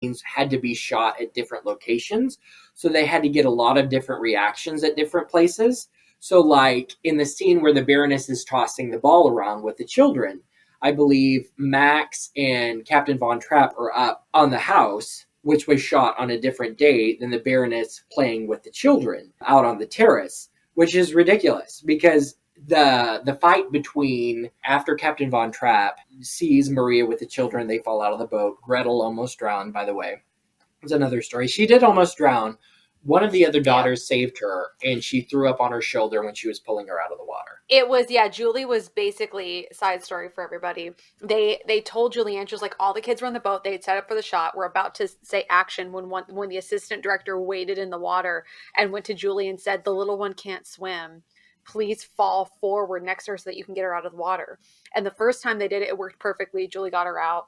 scenes had to be shot at different locations. So they had to get a lot of different reactions at different places. So, like in the scene where the Baroness is tossing the ball around with the children, I believe Max and Captain Von Trapp are up on the house, which was shot on a different day than the Baroness playing with the children out on the terrace, which is ridiculous because the fight between after Captain Von Trapp sees Maria with the children, they fall out of the boat. Gretel almost drowned, by the way. It's another story. She did almost drown. One of the other daughters saved her, and she threw up on her shoulder when she was pulling her out of the water. It was, Julie was basically, side story for everybody. They told Julie Andrews, like, all the kids were on the boat. They had set up for the shot. We're about to say action when the assistant director waded in the water and went to Julie and said, the little one can't swim. Please fall forward next to her so that you can get her out of the water. And the first time they did it, it worked perfectly. Julie got her out.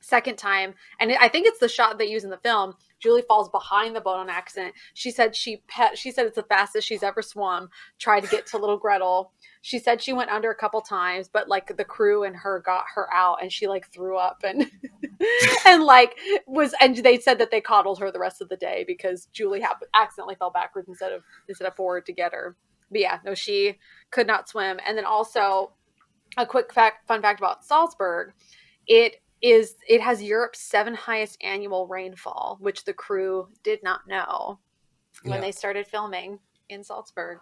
Second time, and I think it's the shot they use in the film, Julie falls behind the boat on accident. She said it's the fastest she's ever swum, tried to get to little Gretel. She said she went under a couple times, but like the crew and her got her out, and she like threw up and and they said that they coddled her the rest of the day because Julie accidentally fell backwards instead of forward to get her. But yeah, no, she could not swim. And then also a quick fun fact about Salzburg, it has Europe's 7th highest annual rainfall, which the crew did not know when they started filming in Salzburg.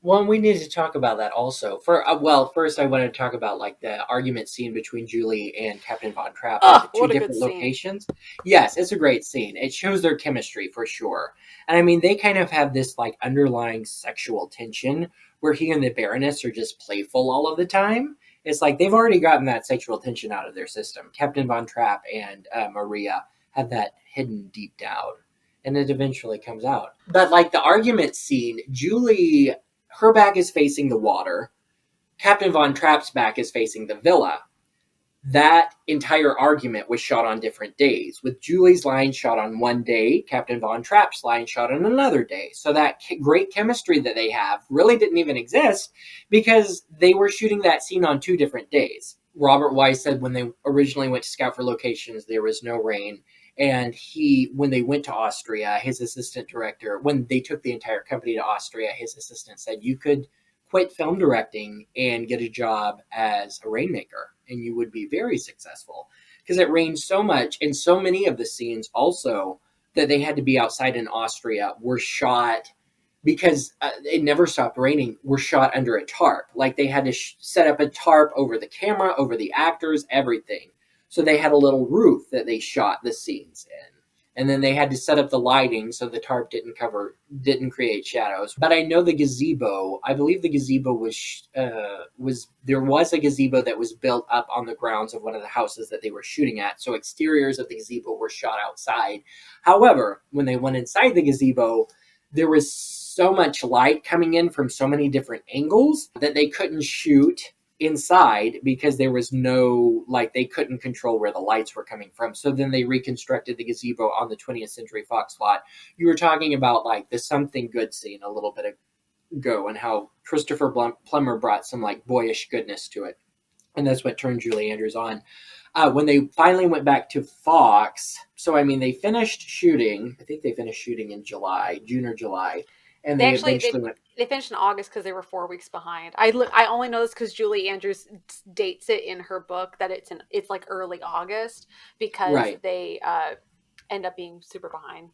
Well, we need to talk about that also. First I want to talk about like the argument scene between Julie and Captain Von Trapp at the two different locations. Yes, it's a great scene. It shows their chemistry for sure. And I mean, they kind of have this like underlying sexual tension where he and the Baroness are just playful all of the time. It's like they've already gotten that sexual tension out of their system. Captain Von Trapp and Maria have that hidden deep down, and it eventually comes out. But like the argument scene, Julie, her back is facing the water. Captain Von Trapp's back is facing the villa. That entire argument was shot on different days, with Julie's line shot on one day, Captain Von Trapp's line shot on another day. So that great chemistry that they have really didn't even exist because they were shooting that scene on 2 different days. Robert Wise said when they originally went to scout for locations, there was no rain. And when they went to Austria, his assistant director, when they took the entire company to Austria, his assistant said, you could quit film directing and get a job as a rainmaker, and you would be very successful. Because it rained so much, and so many of the scenes also that they had to be outside in Austria were shot because it never stopped raining, were shot under a tarp. Like they had to set up a tarp over the camera, over the actors, everything. So they had a little roof that they shot the scenes in. And then they had to set up the lighting so the tarp didn't create shadows. But I know the gazebo, I believe the gazebo there was a gazebo that was built up on the grounds of one of the houses that they were shooting at. So exteriors of the gazebo were shot outside. However, when they went inside the gazebo, there was so much light coming in from so many different angles that they couldn't shoot inside because there was they couldn't control where the lights were coming from. So then they reconstructed the gazebo on the 20th Century Fox lot. You were talking about like the Something Good scene a little bit ago and how Christopher Plummer brought some like boyish goodness to it. And that's what turned Julie Andrews on. When they finally went back to Fox, so I mean, they finished shooting, I think they finished shooting in June or July. And they finished in August because they were 4 weeks behind. I only know this because Julie Andrews dates it in her book that it's like early August because they end up being super behind.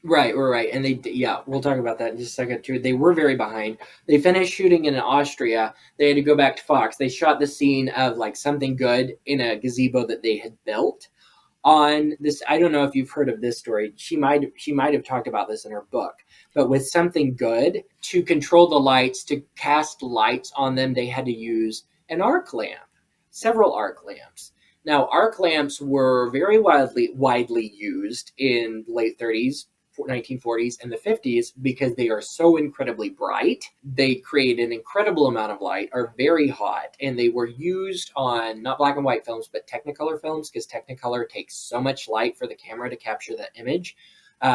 Right. And we'll talk about that in just a second too. They were very behind. They finished shooting in Austria. They had to go back to Fox. They shot the scene of like Something Good in a gazebo that they had built on this. I don't know if you've heard of this story. She might have talked about this in her book, but with Something Good, to control the lights, to cast lights on them, they had to use an arc lamp, several arc lamps. Now, arc lamps were very widely used in the late 30s, 1940s, and the 50s because they are so incredibly bright. They create an incredible amount of light, are very hot, and they were used on not black and white films, but Technicolor films because Technicolor takes so much light for the camera to capture that image,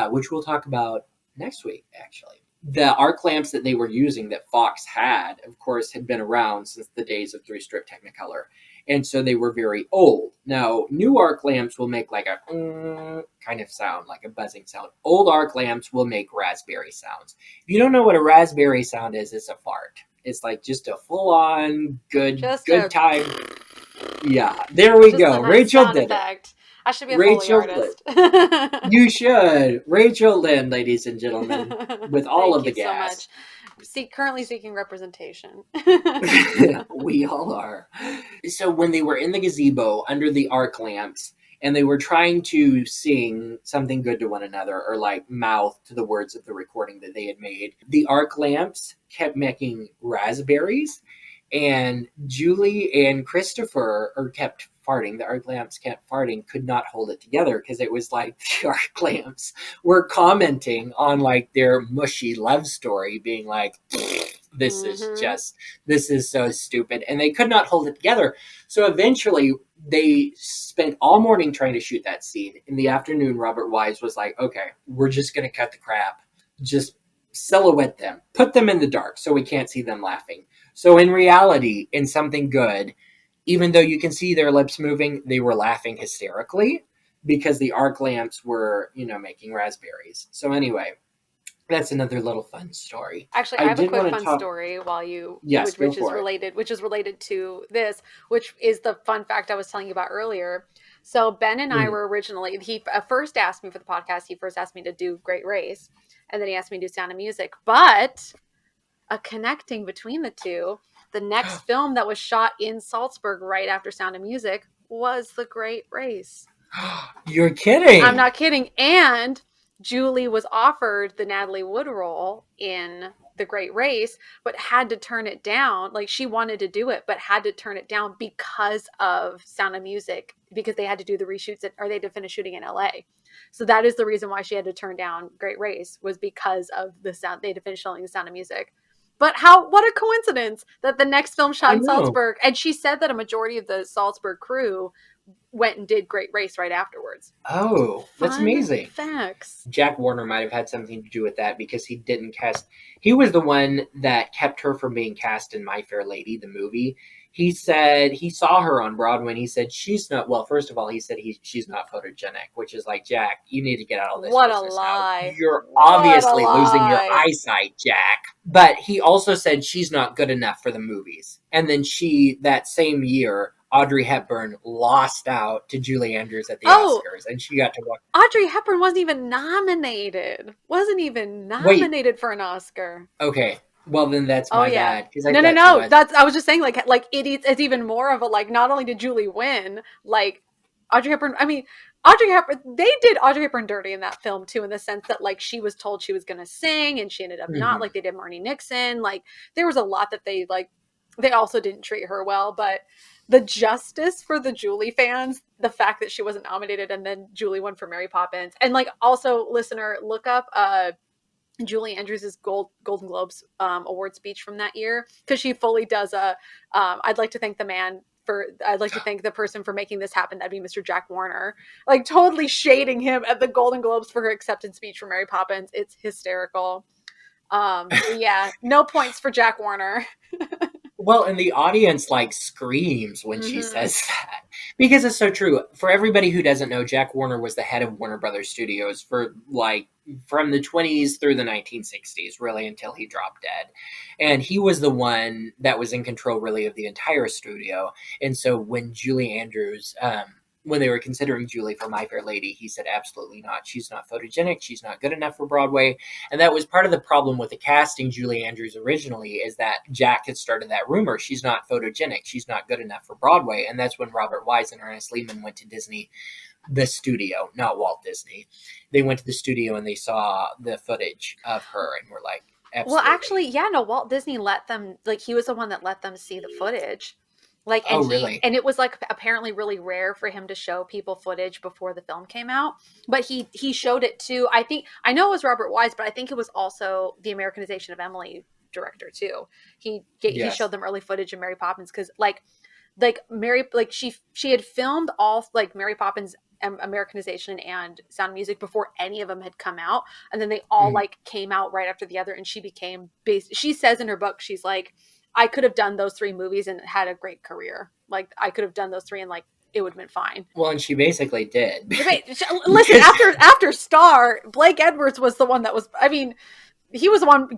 which we'll talk about next week, actually. The arc lamps that they were using that Fox had, of course, had been around since the days of 3-strip Technicolor. and so they were very old. Now, new arc lamps will make like a kind of sound, like a buzzing sound. Old arc lamps will make raspberry sounds. If you don't know what a raspberry sound is, it's a fart. It's like just a full-on good time. Yeah, there we go. Nice Rachel did effect. it. I should be a Foley artist. You should. Rachel Lynn, ladies and gentlemen, with all of the gas. So much. Currently seeking representation. We all are. So when they were in the gazebo under the arc lamps and they were trying to sing something good to one another or like mouth to the words of the recording that they had made, the arc lamps kept making raspberries, and Julie and Christopher kept farting. The arc lamps kept farting, could not hold it together because it was like the arc lamps were commenting on like their mushy love story, being like, this is so stupid, and they could not hold it together. So eventually they spent all morning trying to shoot that scene. In the afternoon, Robert Wise was like, okay, we're just gonna cut the crap, just silhouette them, put them in the dark so we can't see them laughing. So in reality, in something good, even though you can see their lips moving, they were laughing hysterically because the arc lamps were, making raspberries. So anyway, that's another little fun story. Actually, I have a quick fun story while you, which is related to this, which is the fun fact I was telling you about earlier. So Ben and I were originally, he first asked me for the podcast. He first asked me to do Great Race, and then he asked me to do Sound of Music. But a connecting between the two, the next film that was shot in Salzburg right after Sound of Music was The Great Race. You're kidding. I'm not kidding. And Julie was offered the Natalie Wood role in The Great Race, but had to turn it down. Like, she wanted to do it, but had to turn it down because of Sound of Music, because they had to do the reshoots or they had to finish shooting in LA. So that is the reason why she had to turn down Great Race, was because of the sound. They had to finish filming the Sound of Music. But what a coincidence that the next film shot in Salzburg. And she said that a majority of the Salzburg crew went and did Great Race right afterwards. Oh, that's amazing. Facts. Jack Warner might have had something to do with that because he didn't cast. He was the one that kept her from being cast in My Fair Lady, the movie. He said he saw her on Broadway and he said she's not. Well, first of all, he said she's not photogenic, which is like, Jack, you need to get out of this. What a lie! You're obviously losing your eyesight, Jack. But he also said she's not good enough for the movies. And then that same year, Audrey Hepburn lost out to Julie Andrews at the Oscars, and she got to watch. Audrey Hepburn wasn't even nominated. For an Oscar. Okay. Well, then that's my bad. No. I was just saying, like it's even more of a, like, not only did Julie win, like Audrey Hepburn. I mean, they did Audrey Hepburn dirty in that film too, in the sense that, like, she was told she was going to sing and she ended up not. Like, they did Marnie Nixon. Like, there was a lot that they also didn't treat her well, but the justice for the Julie fans, the fact that she wasn't nominated and then Julie won for Mary Poppins. And, like, also, listener, look up Julie Andrews' Golden Globes award speech from that year, because she fully does I'd like to thank the person for making this happen. That'd be Mr. Jack Warner. Like, totally shading him at the Golden Globes for her acceptance speech for Mary Poppins. It's hysterical. Yeah, no points for Jack Warner. Well, and the audience, like, screams when she says that, because it's so true. For everybody who doesn't know, Jack Warner was the head of Warner Brothers Studios for, like, from the 20s through the 1960s, really, until he dropped dead. And he was the one that was in control, really, of the entire studio. And so when Julie Andrews, when they were considering Julie for My Fair Lady, he said, absolutely not. She's not photogenic. She's not good enough for Broadway. And that was part of the problem with the casting Julie Andrews originally, is that Jack had started that rumor. She's not photogenic. She's not good enough for Broadway. And that's when Robert Wise and Ernest Lehman went to Disney, the studio, not Walt Disney. They went to the studio and they saw the footage of her and were like, absolutely. Well, actually, Walt Disney let them, like, he was the one that let them see the footage. Like, and really? And it was, like, apparently really rare for him to show people footage before the film came out. But he showed it to, I know it was Robert Wise, but I think it was also the Americanization of Emily director too. He showed them early footage of Mary Poppins, because she had filmed all, like, Mary Poppins Americanization and Sound of Music before any of them had come out, and then they all like came out right after the other, and she became she says in her book, she's like, I could have done those 3 movies and had a great career. Like I could have done those three and like it would have been fine. Well, and she basically did. Wait, listen, after Star, Blake Edwards was the one that was, I mean, he was the one,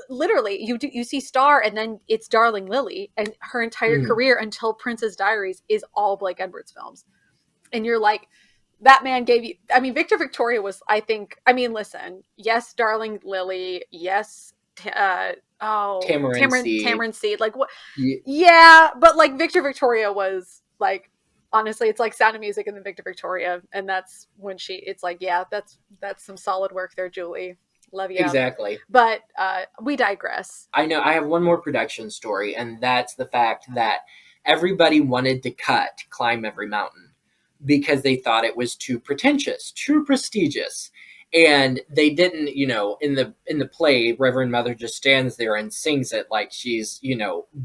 literally, you see Star and then it's Darling Lily, and her entire career until Princess Diaries is all Blake Edwards films. And you're like, that man gave you, I mean, Victor Victoria was, I think, I mean, listen, yes, Darling Lily, yes, Tamarind Seed, like what? Yeah, but like Victor Victoria was like, honestly, it's like Sound of Music and then Victor Victoria, and that's when it's like, yeah, that's some solid work there, Julie. Love you. Exactly. But we digress. I know. I have one more production story, and that's the fact that everybody wanted to cut Climb Every Mountain because they thought it was too pretentious, too prestigious. And they didn't, in the play, Reverend Mother just stands there and sings it like she's,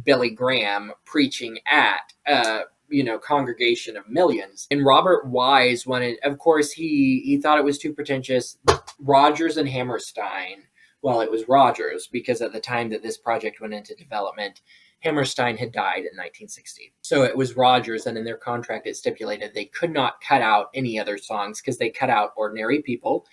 Billy Graham preaching at congregation of millions. And Robert Wise wanted, of course, he thought it was too pretentious. Rodgers and Hammerstein, well, it was Rodgers, because at the time that this project went into development, Hammerstein had died in 1960. So it was Rodgers, and in their contract it stipulated they could not cut out any other songs because they cut out Ordinary People,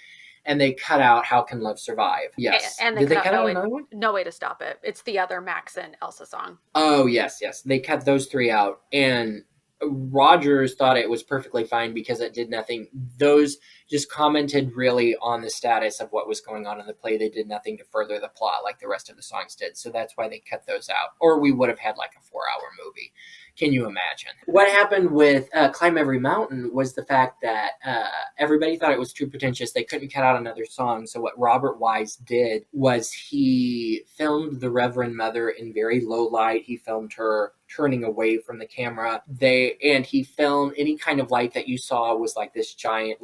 and they cut out How Can Love Survive. Yes. And did they cut out another one? No Way to Stop It. It's the other Max and Elsa song. Oh, yes. They cut those three out, and Rodgers thought it was perfectly fine because it did nothing. Those just commented really on the status of what was going on in the play. They did nothing to further the plot like the rest of the songs did. So that's why they cut those out. Or we would have had like a 4-hour movie. Can you imagine? What happened with Climb Every Mountain was the fact that everybody thought it was too pretentious. They couldn't cut out another song. So what Robert Wise did was he filmed the Reverend Mother in very low light. He filmed her turning away from the camera. And he filmed any kind of light that you saw was like this giant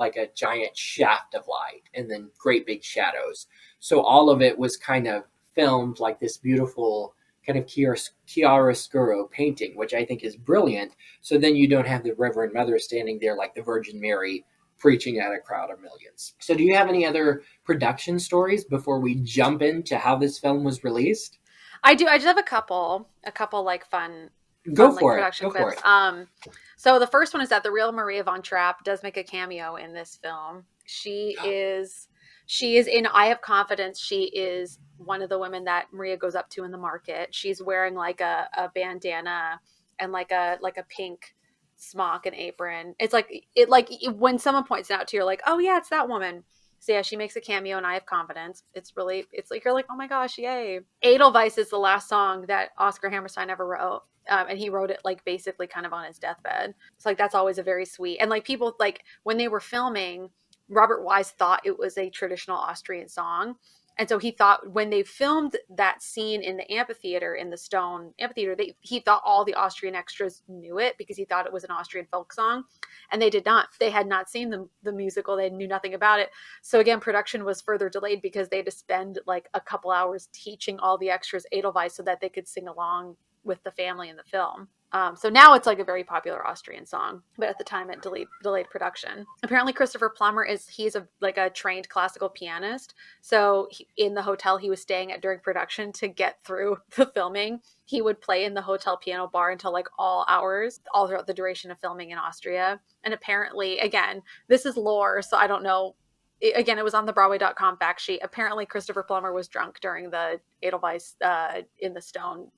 shaft of light and then great big shadows. So all of it was kind of filmed like this beautiful kind of chiaroscuro painting, which I think is brilliant. So then you don't have the Reverend Mother standing there like the Virgin Mary preaching at a crowd of millions. So do you have any other production stories before we jump into how this film was released? I do. I just have a couple like fun production clips. So the first one is that the real Maria von Trapp does make a cameo in this film. She is in I Have Confidence. She is one of the women that Maria goes up to in the market. She's wearing like a bandana and like a pink smock and apron. It's like when someone points it out to you, you're like, oh yeah, it's that woman. So yeah, she makes a cameo and I Have Confidence. It's like, you're like, oh my gosh, yay. Edelweiss is the last song that Oscar Hammerstein ever wrote. And he wrote it like basically kind of on his deathbed. So like, that's always a very sweet. And like people, like when they were filming, Robert Wise thought it was a traditional Austrian song. And so he thought when they filmed that scene in the amphitheater, in the stone amphitheater, he thought all the Austrian extras knew it because he thought it was an Austrian folk song. And they did not. They had not seen the musical. They knew nothing about it. So again, production was further delayed because they had to spend like a couple hours teaching all the extras Edelweiss so that they could sing along with the family in the film. So now it's like a very popular Austrian song, but at the time it delayed production. Apparently Christopher Plummer he's a trained classical pianist. So in the hotel he was staying at during production to get through the filming, he would play in the hotel piano bar until like all hours, all throughout the duration of filming in Austria. And apparently, again, this is lore, so I don't know. Again, it was on the Broadway.com fact sheet. Apparently Christopher Plummer was drunk during the Edelweiss in the stone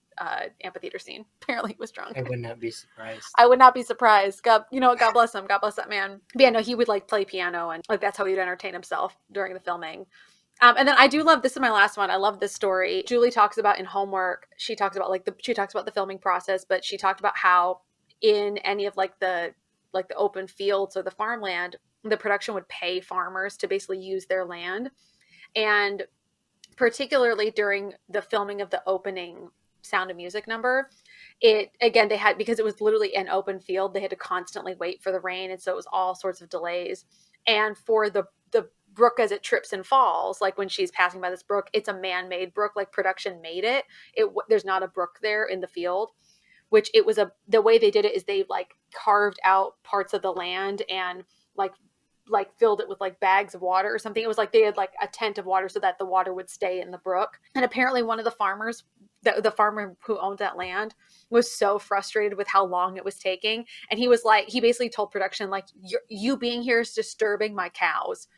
amphitheater scene. Apparently he was drunk. I would not be surprised. I would not be surprised. God bless him. God bless that man. But yeah, no, he would like play piano and like that's how he'd entertain himself during the filming. And then I do love, this is my last one. I love this story. Julie talks about in Homework, she talks about the filming process, but she talked about how in any of like the open fields or the farmland, the production would pay farmers to basically use their land. And particularly during the filming of the opening Sound of Music number, they had, because it was literally an open field, they had to constantly wait for the rain, and so it was all sorts of delays. And for the brook as it trips and falls, like when she's passing by this brook, it's a man-made brook, like production made it. There's not a brook there in the field, which it was the way they did it is they like carved out parts of the land and like filled it with like bags of water or something. It was like they had like a tent of water so that the water would stay in the brook. And apparently one of the farmers the farmer who owned that land was so frustrated with how long it was taking, and he was like, he basically told production like, you being here is disturbing my cows.